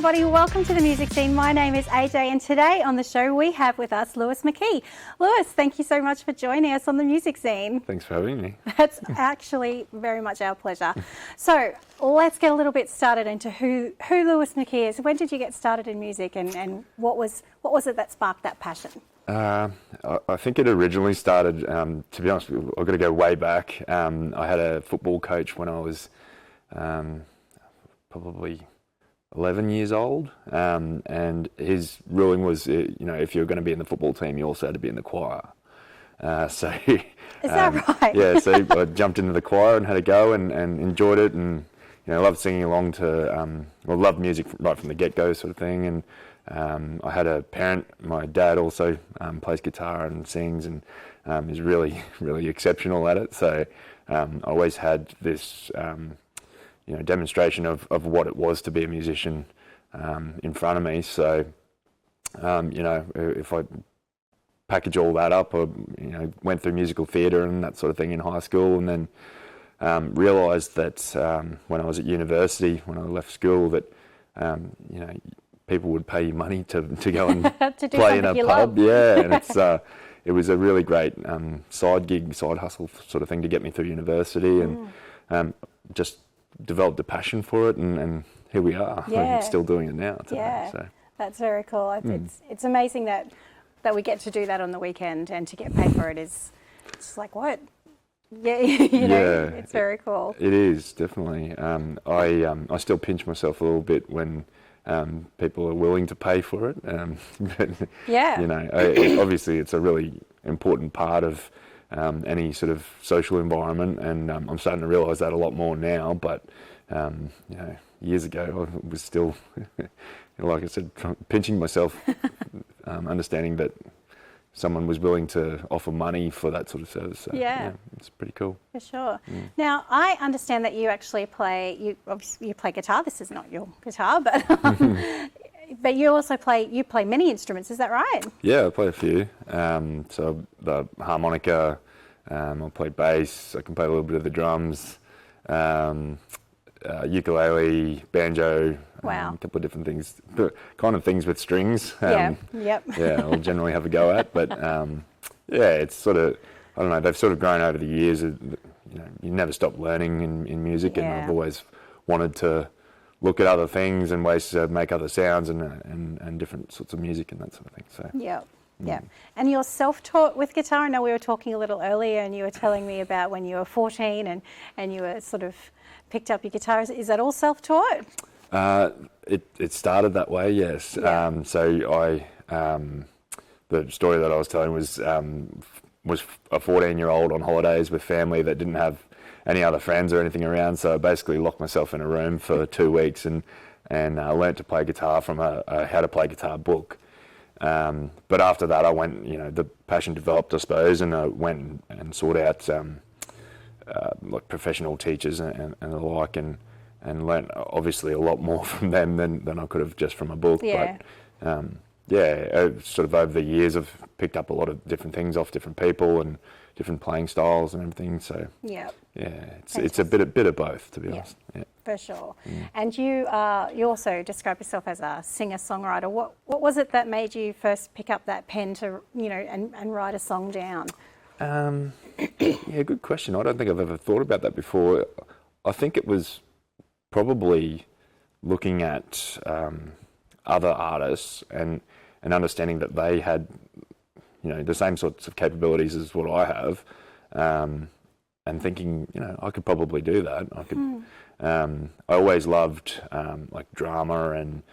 everybody, welcome to the Music Scene. My name is AJ and today on the show we have with us Lewis McKee. Lewis, thank you so much for joining us on the Music Scene. Thanks for having me. That's actually very much our pleasure. So let's get a little bit started into who Lewis McKee is. When did you get started in music and what was it that sparked that passion? I think it originally started, to be honest, I've got to go way back. I had a football coach when I was probably 11 years old, and his ruling was, if you're going to be in the football team, you also had to be in the choir. Is that right? Yeah, so I jumped into the choir and had a go and enjoyed it, and loved singing along to, loved music right from the get-go sort of thing. And I had a parent, my dad also plays guitar and sings and is really, really exceptional at it. So I always had this demonstration of what it was to be a musician in front of me. So, if I package all that up, I went through musical theatre and that sort of thing in high school, and then realised that when I was at university, when I left school, that people would pay you money to go and to play in a love. pub. Yeah, and it was a really great side gig, side hustle sort of thing to get me through university, and just developed a passion for it, and here we are. Yeah. I'm still doing it now today. Yeah, So. that's very cool. It's amazing that we get to do that on the weekend, and to get paid for it is just like what? Yeah, it's very cool. It is, definitely. I still pinch myself a little bit when people are willing to pay for it. But, obviously it's a really important part of any sort of social environment, and I'm starting to realise that a lot more now. But years ago, I was still, like I said, pinching myself, understanding that someone was willing to offer money for that sort of service. So, yeah, it's pretty cool. For sure. Now, I understand that you actually play guitar. This is not your guitar, but but you also play many instruments. Is that right? Yeah, I play a few. So the harmonica, I play bass. I can play a little bit of the drums, ukulele, banjo. Wow. A couple of different things, the kind of things with strings. Yep. Yeah, I'll generally have a go at. But it's sort of, I don't know, they've sort of grown over the years. You never stop learning in music, and I've always wanted to look at other things and ways to make other sounds and different sorts of music and that sort of thing. So yeah. And you're self-taught with guitar. I know we were talking a little earlier, and you were telling me about when you were 14 and you were sort of picked up your guitar. Is that all self-taught? It started that way, yes. Yeah. So the story that I was telling was a 14-year-old on holidays with family that didn't have any other friends or anything around. So I basically locked myself in a room for 2 weeks and learnt to play guitar from a how to play guitar book. But after that, I went, the passion developed, I suppose, and I went and sought out like professional teachers and the like, and learnt obviously a lot more from them than I could have just from a book. Yeah. But sort of over the years, I've picked up a lot of different things off different people and different playing styles and everything. So it's a bit of both, to be honest. Yeah. For sure. And you also describe yourself as a singer-songwriter. What was it that made you first pick up that pen to and write a song down? Good question. I don't think I've ever thought about that before. I think it was probably looking at other artists and understanding that they had the same sorts of capabilities as what I have, and thinking I could probably do that. I could. I always loved like drama and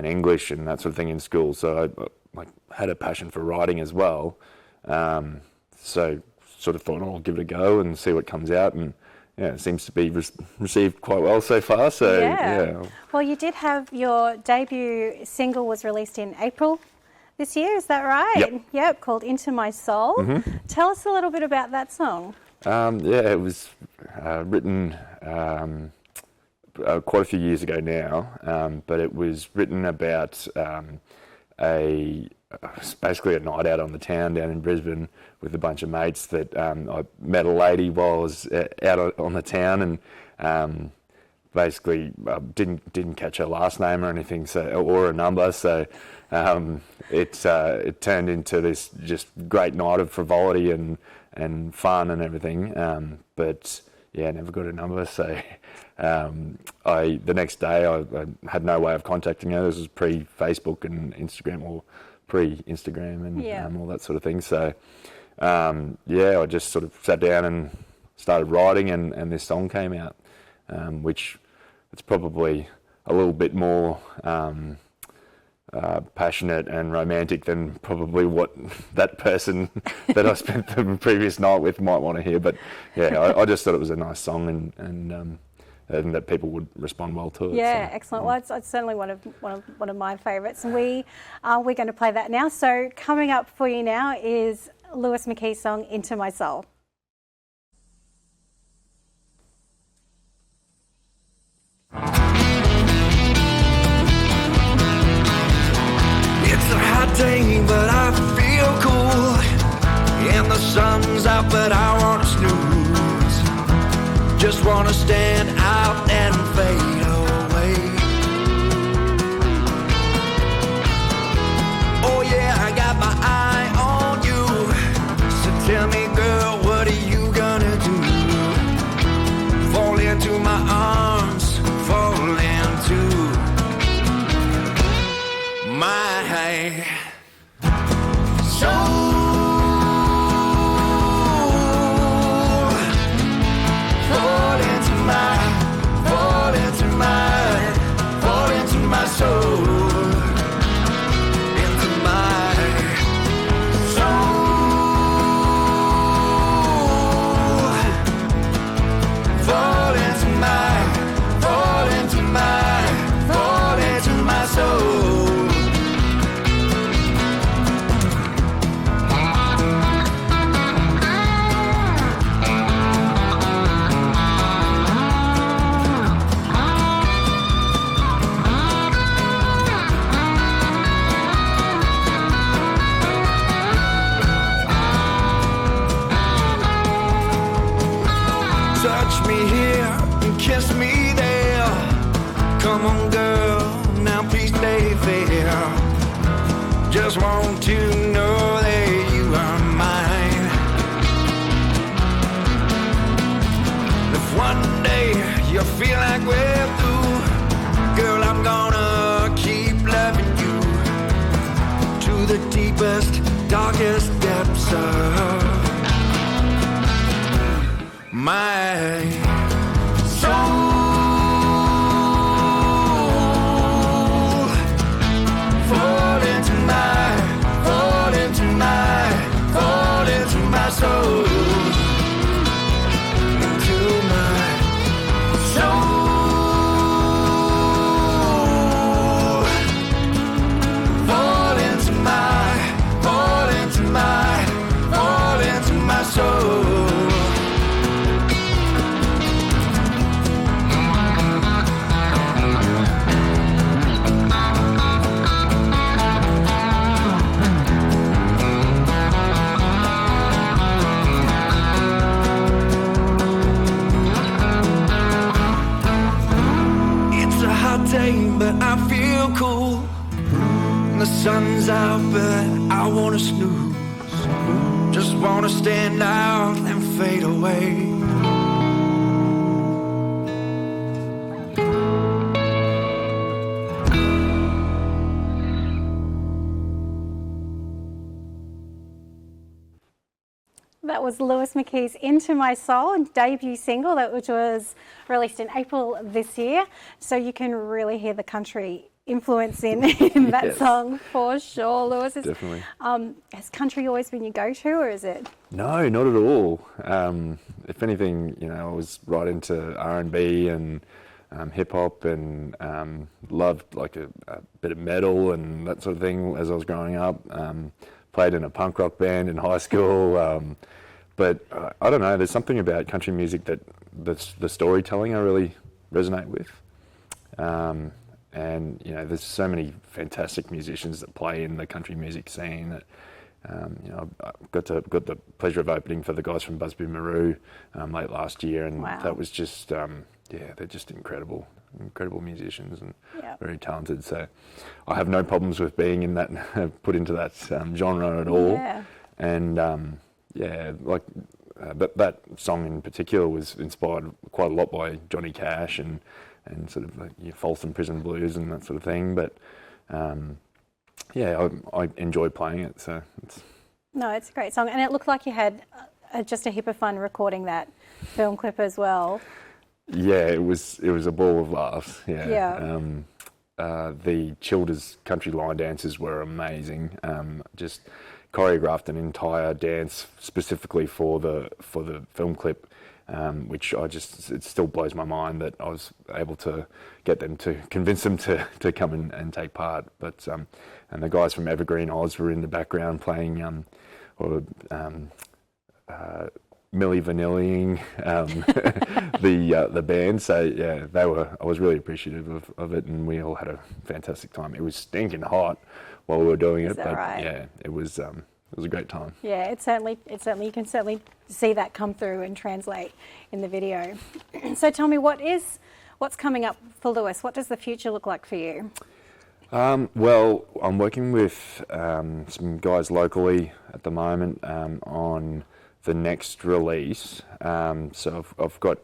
English and that sort of thing in school, so I had a passion for writing as well. So sort of thought, I'll give it a go and see what comes out, and it seems to be received quite well so far. So yeah. Well, you did have your debut single was released in April this year. Is that right? Yep. Called Into My Soul. Mm-hmm. Tell us a little bit about that song. It was written quite a few years ago now, but it was written about basically a night out on the town down in Brisbane with a bunch of mates that I met a lady while I was out on the town, and basically didn't catch her last name or anything, or a number. So it turned into this just great night of frivolity and fun and everything. But yeah, never got a number. So the next day I had no way of contacting her. This was pre-Facebook and Instagram, or pre-Instagram and all that sort of thing. So I just sort of sat down and started writing, and this song came out, which it's probably a little bit more passionate and romantic than probably what that person that I spent the previous night with might want to hear. But yeah, I just thought it was a nice song, and that people would respond well to it. Yeah, so, excellent. Well, it's certainly one of my favourites, and we're going to play that now. So coming up for you now is Lewis McKee's song "Into My Soul." It's a hot day, but I feel cool. And the sun's out, but I wanna snooze. Just wanna stand out and fade away. Oh yeah, I got my eye on you. So tell me, girl, what are you gonna do? Fall into my arms, fall into my soul. Fall into my soul. Into my soul. Fall into my soul. Touch me here and kiss me there. Come on, girl, now please stay fair. Just want to know that you are mine. If one day you feel like we're through, girl, I'm gonna keep loving you to the deepest, darkest depths of my soul. Fall into my soul. Into my soul. Fall into my soul. Day, but I feel cool. And the sun's out, but I wanna snooze. Just wanna stand out and fade away. That was Lewis McKee's "Into My Soul" debut single, which was released in April this year. So you can really hear the country influence in that Yes. song for sure, Lewis. Definitely. Has country always been your go-to, or is it? No, not at all. If anything, I was right into R&B and hip hop, and loved like a bit of metal and that sort of thing as I was growing up. Played in a punk rock band in high school, but I don't know. There's something about country music that the storytelling I really resonate with, and there's so many fantastic musicians that play in the country music scene. That I got the pleasure of opening for the guys from Busby Maroo late last year, and Wow. that was just they're just incredible musicians and Yeah. very talented. So I have no problems with being in that, put into that genre at all. Yeah. And that song in particular was inspired quite a lot by Johnny Cash and sort of Folsom Prison Blues and that sort of thing. But I enjoy playing it. So It's a great song, and it looked like you had just a heap of fun recording that film clip as well. yeah, it was a ball of laughs. Yeah. Yeah. The Childers country line dances were amazing. Just choreographed an entire dance specifically for the film clip, which it still blows my mind that I was able to convince them to come and take part. But and the guys from Evergreen Oz were in the background playing Milli Vanilliing the band. So yeah, I was really appreciative of it, and we all had a fantastic time. It was stinking hot while we were doing it, but right? yeah, it was a great time. Yeah, you can certainly see that come through and translate in the video. So tell me, what's coming up for Lewis? What does the future look like for you? Well, I'm working with some guys locally at the moment on the next release. So I've got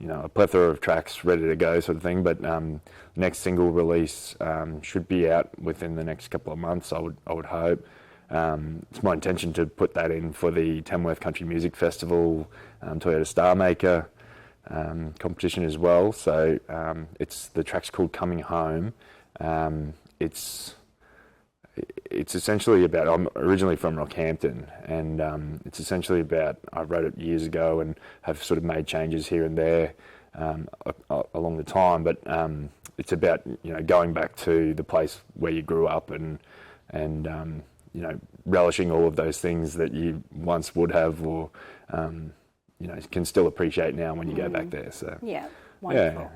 a plethora of tracks ready to go, sort of thing. But next single release should be out within the next couple of months. I would hope. It's my intention to put that in for the Tamworth Country Music Festival, Toyota Star Maker competition as well. So the track's called Coming Home. It's essentially about, I'm originally from Rockhampton, and it's essentially about, I wrote it years ago and have sort of made changes here and there along the time, but it's about going back to the place where you grew up and relishing all of those things that you once would have, or can still appreciate now when you go back there. So yeah, wonderful.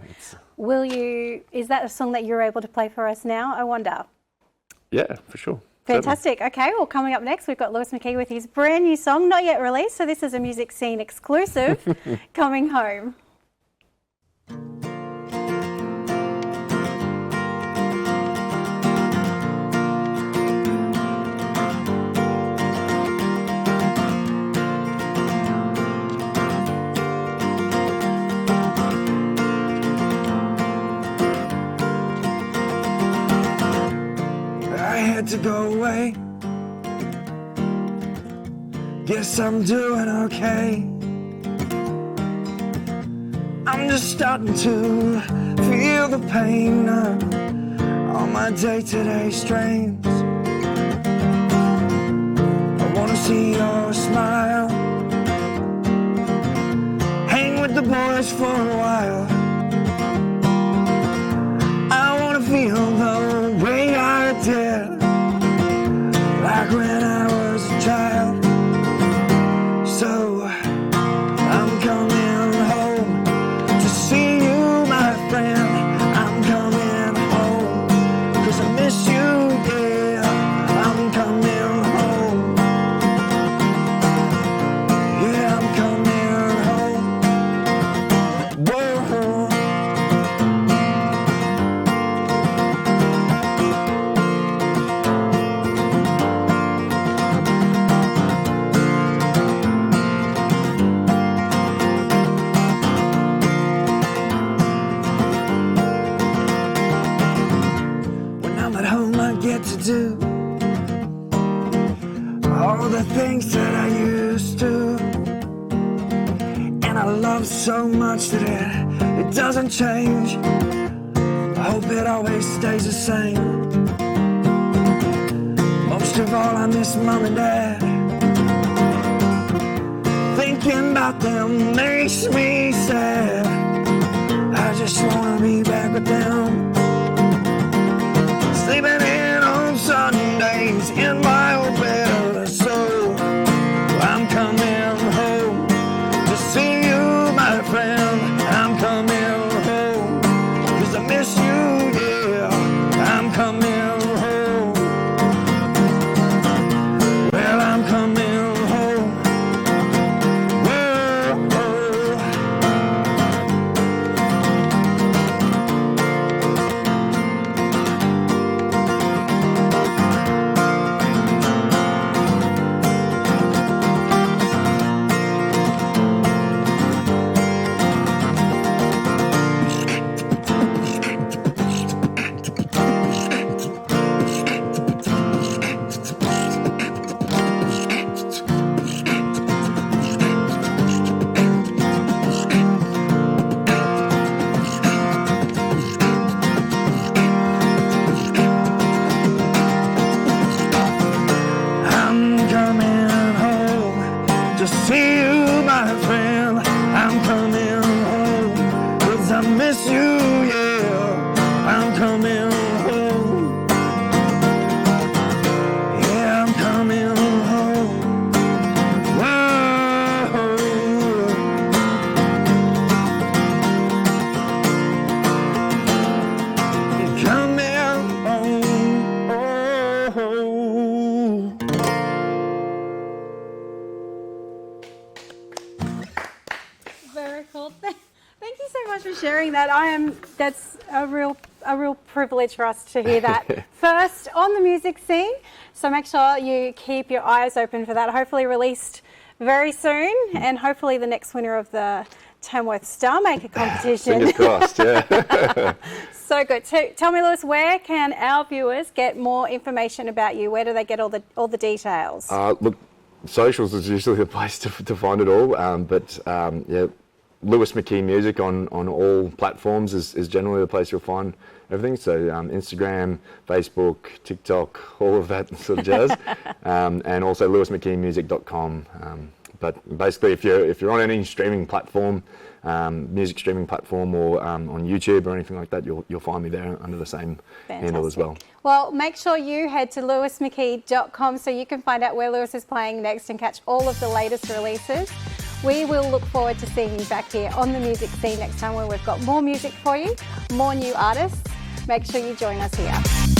Yeah, is that a song that you're able to play for us now, I wonder? Yeah, for sure. Fantastic. Okay, well, coming up next, we've got Lewis McKee with his brand new song, not yet released. So this is a Music Scene exclusive, Coming Home. To go away. Guess I'm doing okay. I'm just starting to feel the pain of all my day-to-day strains. I wanna see your smile, hang with the boys for a while. I wanna feel the way I did, like when I was a child. So I'm coming home to see you, my friend. I'm coming home 'cause I miss you, yeah. I'm coming home. Yeah, I'm coming home. Whoa. To do all the things that I used to, and I love so much that it doesn't change. I hope it always stays the same. Most of all, I miss Mom and Dad. Thinking about them makes me sad. I just wanna be back with them, sleeping in on Sundays in my old bed. So I'm coming home to see you, my friend. I'm coming home 'cause I miss you, yeah. I'm coming home. Well, I'm coming home. Whoa, whoa. for sharing that. That's a real privilege for us to hear that first on the music scene. So make sure you keep your eyes open for that. Hopefully released very soon, and hopefully the next winner of the Tamworth Star Maker competition. Fingers crossed, yeah. So good. Tell me, Lewis, where can our viewers get more information about you? Where do they get all the details? Look, socials is usually the place to find it all, yeah, Lewis McKee Music on all platforms is generally the place you'll find everything. So Instagram, Facebook, TikTok, all of that sort of jazz, and also lewismckeemusic.com. But basically, if you're on any streaming platform, music streaming platform, or on YouTube or anything like that, you'll find me there under the same handle as well. Well, make sure you head to lewismckee.com so you can find out where Lewis is playing next and catch all of the latest releases. We will look forward to seeing you back here on the music scene next time, where we've got more music for you, more new artists. Make sure you join us here.